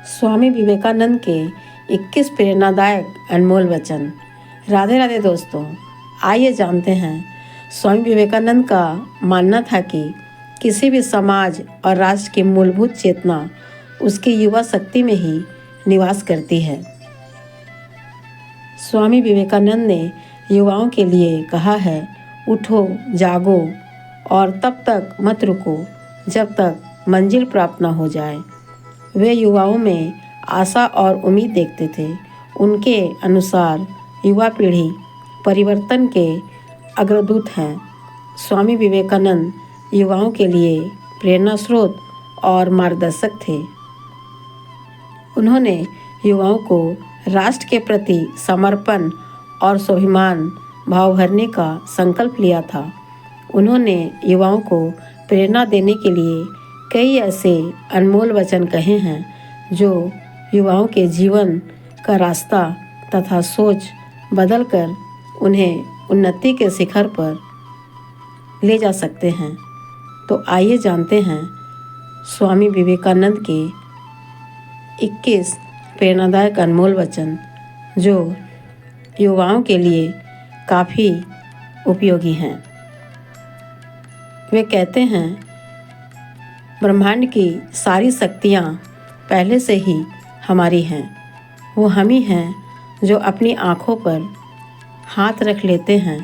स्वामी विवेकानंद के 21 प्रेरणादायक अनमोल वचन। राधे राधे दोस्तों, आइए जानते हैं। स्वामी विवेकानंद का मानना था कि किसी भी समाज और राष्ट्र की मूलभूत चेतना उसकी युवा शक्ति में ही निवास करती है। स्वामी विवेकानंद ने युवाओं के लिए कहा है, उठो, जागो और तब तक मत रुको जब तक मंजिल प्राप्त न हो जाए। वे युवाओं में आशा और उम्मीद देखते थे। उनके अनुसार युवा पीढ़ी परिवर्तन के अग्रदूत हैं। स्वामी विवेकानंद युवाओं के लिए प्रेरणा स्रोत और मार्गदर्शक थे। उन्होंने युवाओं को राष्ट्र के प्रति समर्पण और स्वाभिमान भाव भरने का संकल्प लिया था। उन्होंने युवाओं को प्रेरणा देने के लिए कई ऐसे अनमोल वचन कहे हैं जो युवाओं के जीवन का रास्ता तथा सोच बदलकर उन्हें उन्नति के शिखर पर ले जा सकते हैं। तो आइए जानते हैं स्वामी विवेकानंद के 21 प्रेरणादायक अनमोल वचन जो युवाओं के लिए काफ़ी उपयोगी हैं। वे कहते हैं, ब्रह्मांड की सारी शक्तियाँ पहले से ही हमारी हैं। वो हम ही हैं जो अपनी आँखों पर हाथ रख लेते हैं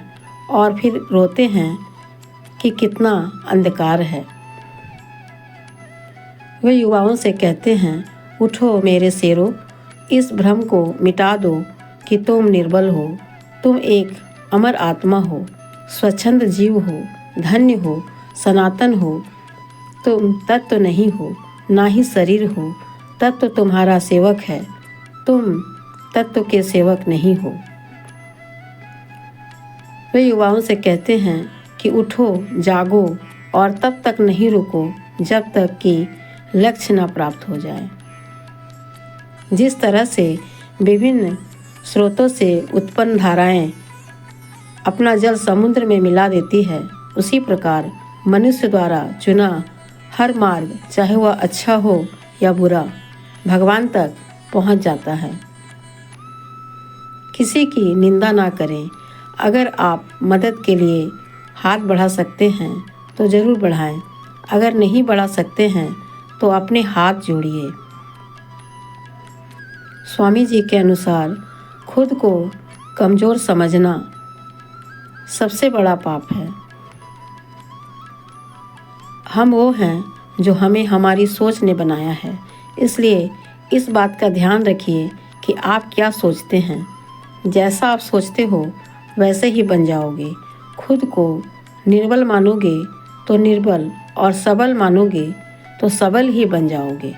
और फिर रोते हैं कि कितना अंधकार है। वे युवाओं से कहते हैं, उठो मेरे शेरों, इस भ्रम को मिटा दो कि तुम निर्बल हो। तुम एक अमर आत्मा हो, स्वच्छंद जीव हो, धन्य हो, सनातन हो। तुम तत्व नहीं हो, ना ही शरीर हो। तत्व तुम्हारा सेवक है, तुम तत्व के सेवक नहीं हो। वे युवाओं से कहते हैं कि उठो, जागो और तब तक नहीं रुको जब तक कि लक्ष्य न प्राप्त हो जाए। जिस तरह से विभिन्न स्रोतों से उत्पन्न धाराएं अपना जल समुद्र में मिला देती है, उसी प्रकार मनुष्य द्वारा चुना हर मार्ग, चाहे वह अच्छा हो या बुरा, भगवान तक पहुंच जाता है। किसी की निंदा ना करें। अगर आप मदद के लिए हाथ बढ़ा सकते हैं तो ज़रूर बढ़ाएं। अगर नहीं बढ़ा सकते हैं तो अपने हाथ जोड़िए। स्वामी जी के अनुसार खुद को कमज़ोर समझना सबसे बड़ा पाप है। हम वो हैं जो हमें हमारी सोच ने बनाया है। इसलिए इस बात का ध्यान रखिए कि आप क्या सोचते हैं। जैसा आप सोचते हो वैसे ही बन जाओगे। खुद को निर्बल मानोगे तो निर्बल, और सबल मानोगे तो सबल ही बन जाओगे।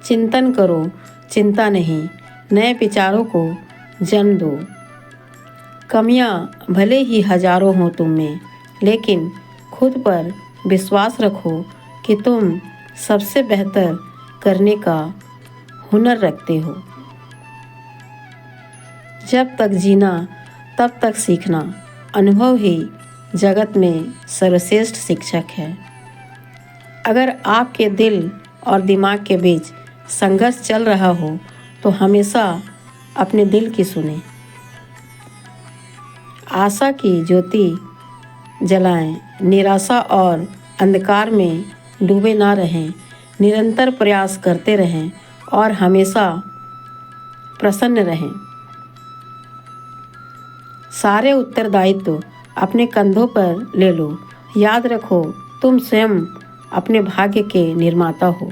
चिंतन करो, चिंता नहीं। नए विचारों को जन्म दो। कमियां भले ही हजारों हों तुम में, लेकिन खुद पर विश्वास रखो कि तुम सबसे बेहतर करने का हुनर रखते हो। जब तक जीना तब तक सीखना। अनुभव ही जगत में सर्वश्रेष्ठ शिक्षक है। अगर आपके दिल और दिमाग के बीच संघर्ष चल रहा हो तो हमेशा अपने दिल की सुने। आशा की ज्योति जलाएं। निराशा और अंधकार में डूबे ना रहें। निरंतर प्रयास करते रहें और हमेशा प्रसन्न रहें। सारे उत्तरदायित्व अपने कंधों पर ले लो। याद रखो, तुम स्वयं अपने भाग्य के निर्माता हो।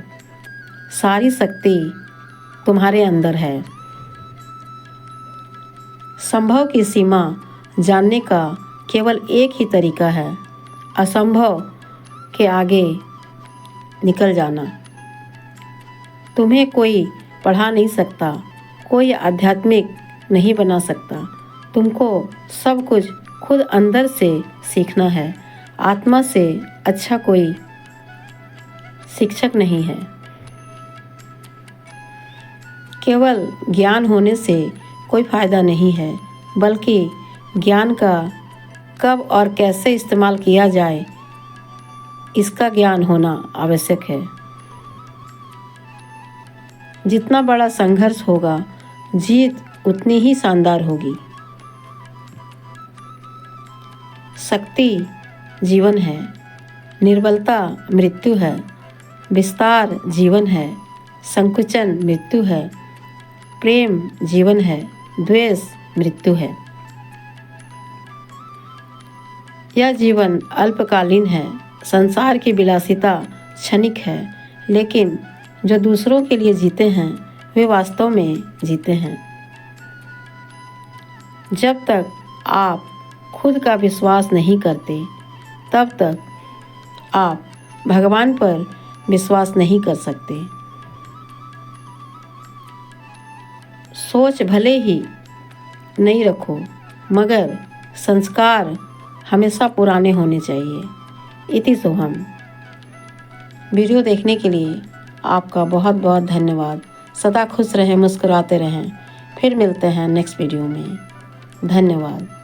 सारी शक्ति तुम्हारे अंदर है। संभव की सीमा जानने का केवल एक ही तरीका है, असंभव के आगे निकल जाना। तुम्हें कोई पढ़ा नहीं सकता, कोई आध्यात्मिक नहीं बना सकता। तुमको सब कुछ खुद अंदर से सीखना है। आत्मा से अच्छा कोई शिक्षक नहीं है। केवल ज्ञान होने से कोई फायदा नहीं है, बल्कि ज्ञान का कब और कैसे इस्तेमाल किया जाए, इसका ज्ञान होना आवश्यक है। जितना बड़ा संघर्ष होगा, जीत उतनी ही शानदार होगी। शक्ति जीवन है, निर्बलता मृत्यु है, विस्तार जीवन है, संकुचन मृत्यु है, प्रेम जीवन है, द्वेष मृत्यु है। यह जीवन अल्पकालीन है, संसार की विलासिता क्षणिक है, लेकिन जो दूसरों के लिए जीते हैं वे वास्तव में जीते हैं। जब तक आप खुद का विश्वास नहीं करते, तब तक आप भगवान पर विश्वास नहीं कर सकते। सोच भले ही नहीं रखो, मगर संस्कार हमेशा पुराने होने चाहिए। इति शुभम। वीडियो देखने के लिए आपका बहुत बहुत धन्यवाद। सदा खुश रहें, मुस्कुराते रहें। फिर मिलते हैं नेक्स्ट वीडियो में। धन्यवाद।